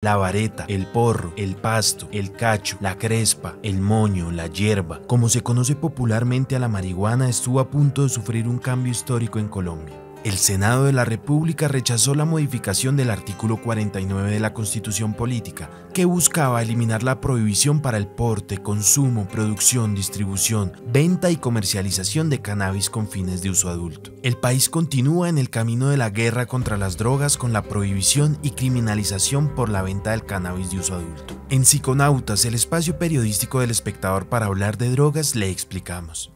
La vareta, el porro, el pasto, el cacho, la crespa, el moño, la hierba, como se conoce popularmente a la marihuana, estuvo a punto de sufrir un cambio histórico en Colombia. El Senado de la República rechazó la modificación del artículo 49 de la Constitución Política, que buscaba eliminar la prohibición para el porte, consumo, producción, distribución, venta y comercialización de cannabis con fines de uso adulto. El país continúa en el camino de la guerra contra las drogas con la prohibición y criminalización por la venta del cannabis de uso adulto. En Psiconautas, el espacio periodístico del espectador para hablar de drogas, le explicamos.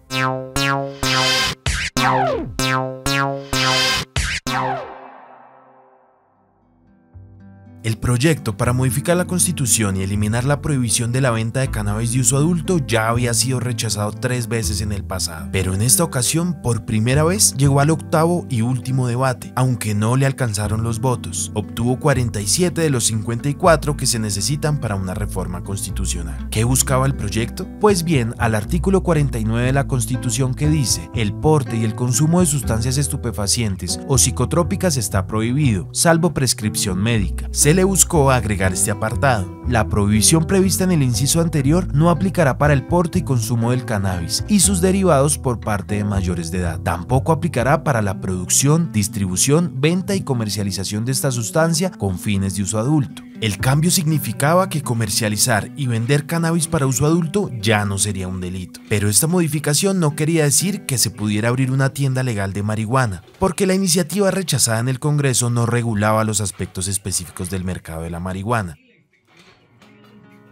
El proyecto para modificar la Constitución y eliminar la prohibición de la venta de cannabis de uso adulto ya había sido rechazado 3 veces en el pasado, pero en esta ocasión, por primera vez, llegó al octavo y último debate, aunque no le alcanzaron los votos. Obtuvo 47 de los 54 que se necesitan para una reforma constitucional. ¿Qué buscaba el proyecto? Pues bien, al artículo 49 de la Constitución que dice: el porte y el consumo de sustancias estupefacientes o psicotrópicas está prohibido, salvo prescripción médica. Se le buscó agregar este apartado: la prohibición prevista en el inciso anterior no aplicará para el porte y consumo del cannabis y sus derivados por parte de mayores de edad. Tampoco aplicará para la producción, distribución, venta y comercialización de esta sustancia con fines de uso adulto. El cambio significaba que comercializar y vender cannabis para uso adulto ya no sería un delito. Pero esta modificación no quería decir que se pudiera abrir una tienda legal de marihuana, porque la iniciativa rechazada en el Congreso no regulaba los aspectos específicos del mercado de la marihuana.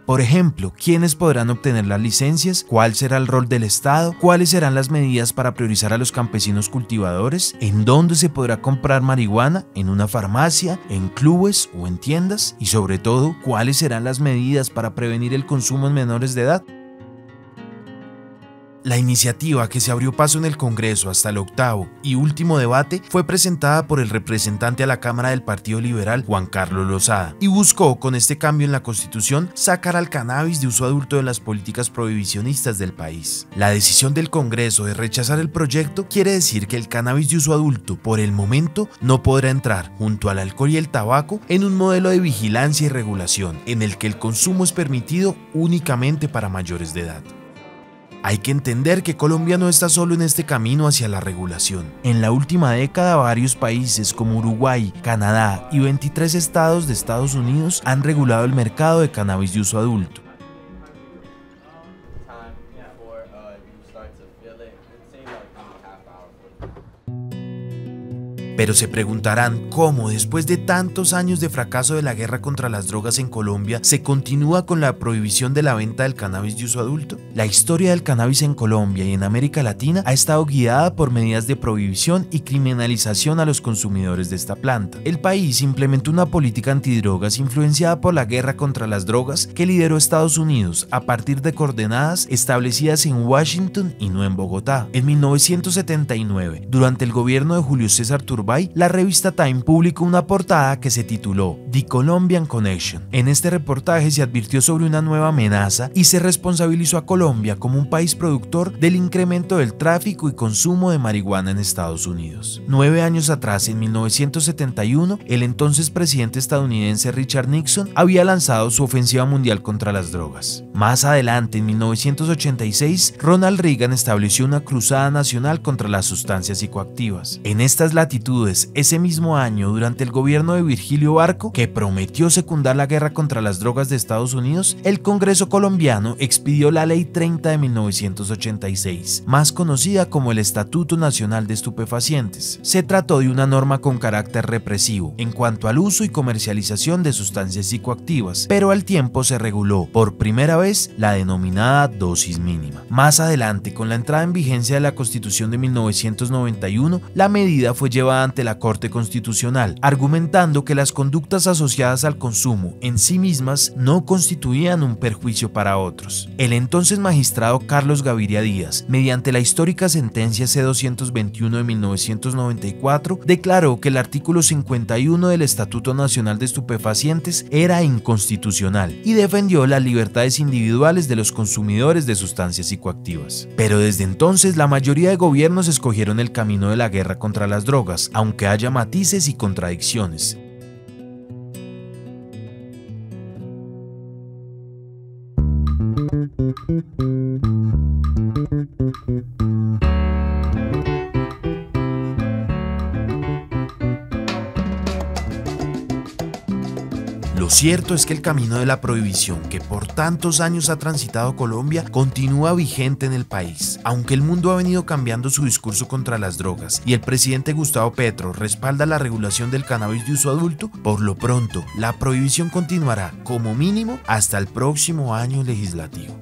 Por ejemplo, ¿quiénes podrán obtener las licencias? ¿Cuál será el rol del Estado? ¿Cuáles serán las medidas para priorizar a los campesinos cultivadores? ¿En dónde se podrá comprar marihuana? ¿En una farmacia? ¿En clubes o en tiendas? Y sobre todo, ¿cuáles serán las medidas para prevenir el consumo en menores de edad? La iniciativa, que se abrió paso en el Congreso hasta el octavo y último debate, fue presentada por el representante a la Cámara del Partido Liberal, Juan Carlos Lozada, y buscó, con este cambio en la Constitución, sacar al cannabis de uso adulto de las políticas prohibicionistas del país. La decisión del Congreso de rechazar el proyecto quiere decir que el cannabis de uso adulto, por el momento, no podrá entrar, junto al alcohol y el tabaco, en un modelo de vigilancia y regulación, en el que el consumo es permitido únicamente para mayores de edad. Hay que entender que Colombia no está solo en este camino hacia la regulación. En la última década, varios países como Uruguay, Canadá y 23 estados de Estados Unidos han regulado el mercado de cannabis de uso adulto. Pero se preguntarán cómo, después de tantos años de fracaso de la guerra contra las drogas en Colombia, se continúa con la prohibición de la venta del cannabis de uso adulto. La historia del cannabis en Colombia y en América Latina ha estado guiada por medidas de prohibición y criminalización a los consumidores de esta planta. El país implementó una política antidrogas influenciada por la guerra contra las drogas que lideró Estados Unidos a partir de coordenadas establecidas en Washington y no en Bogotá. En 1979, durante el gobierno de Julio César Turbay, la revista Time publicó una portada que se tituló The Colombian Connection. En este reportaje se advirtió sobre una nueva amenaza y se responsabilizó a Colombia como un país productor del incremento del tráfico y consumo de marihuana en Estados Unidos. 9 años atrás, en 1971, el entonces presidente estadounidense Richard Nixon había lanzado su ofensiva mundial contra las drogas. Más adelante, en 1986, Ronald Reagan estableció una cruzada nacional contra las sustancias psicoactivas. En estas latitudes, ese mismo año, durante el gobierno de Virgilio Barco, que prometió secundar la guerra contra las drogas de Estados Unidos, el Congreso colombiano expidió la Ley 30 de 1986, más conocida como el Estatuto Nacional de Estupefacientes. Se trató de una norma con carácter represivo en cuanto al uso y comercialización de sustancias psicoactivas, pero al tiempo se reguló por primera vez la denominada dosis mínima. Más adelante, con la entrada en vigencia de la Constitución de 1991, la medida fue llevada ante la Corte Constitucional, argumentando que las conductas asociadas al consumo en sí mismas no constituían un perjuicio para otros. El entonces magistrado Carlos Gaviria Díaz, mediante la histórica sentencia C-221 de 1994, declaró que el artículo 51 del Estatuto Nacional de Estupefacientes era inconstitucional y defendió las libertades individuales de los consumidores de sustancias psicoactivas. Pero desde entonces, la mayoría de gobiernos escogieron el camino de la guerra contra las drogas, aunque haya matices y contradicciones. Lo cierto es que el camino de la prohibición que por tantos años ha transitado Colombia continúa vigente en el país. Aunque el mundo ha venido cambiando su discurso contra las drogas y el presidente Gustavo Petro respalda la regulación del cannabis de uso adulto, por lo pronto la prohibición continuará como mínimo hasta el próximo año legislativo.